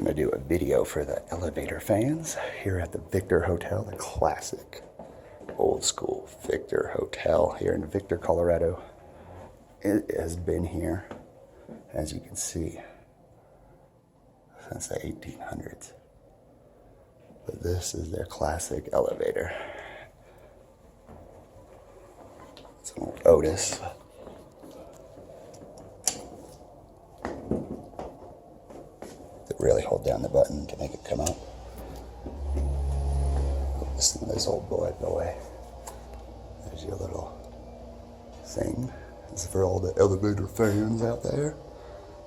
Gonna do a video for the elevator fans here at the Victor Hotel, the classic old school Victor Hotel here in Victor, Colorado. It has been here, as you can see, since the 1800s. But this is their classic elevator. It's an old Otis. Really hold down the button to make it come up. Listen to this old boy. There's your little thing. This is for all the elevator fans out there.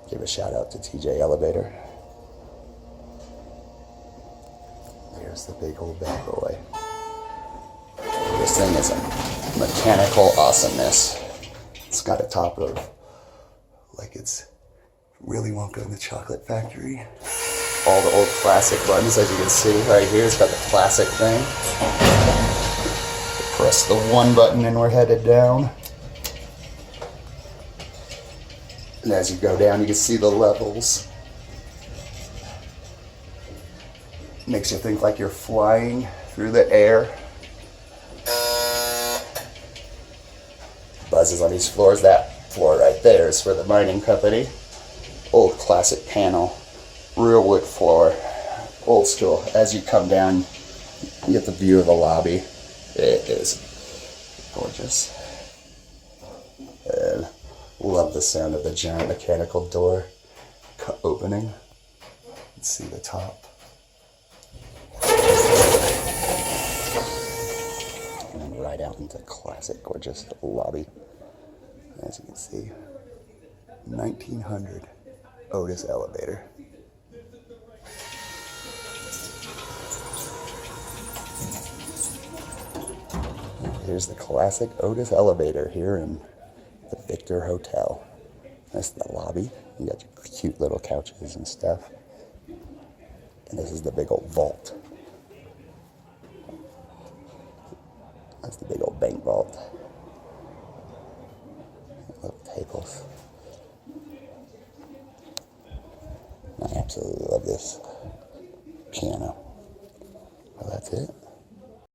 Give a shout out to TJ Elevator. There's the big old bad boy. This thing is a mechanical awesomeness. It's got a top of, like it's Willy Wonka in the Chocolate Factory. All the old classic buttons, as you can see right here, it's got the classic thing. Press the one button and we're headed down. And as you go down, you can see the levels. Makes you think like you're flying through the air. Buzzes on these floors. That floor right there is for the mining company. Old classic panel, real wood floor, old school. As you come down, you get the view of the lobby. It is gorgeous. And love the sound of the giant mechanical door opening. Let's see the top. And then right out into classic, gorgeous lobby. As you can see, 1900. Otis elevator. Here's the classic Otis elevator here in the Victor Hotel. That's the lobby. You got your cute little couches and stuff. And this is the big old vault. That's the big old bank vault. Little tables. I absolutely love this.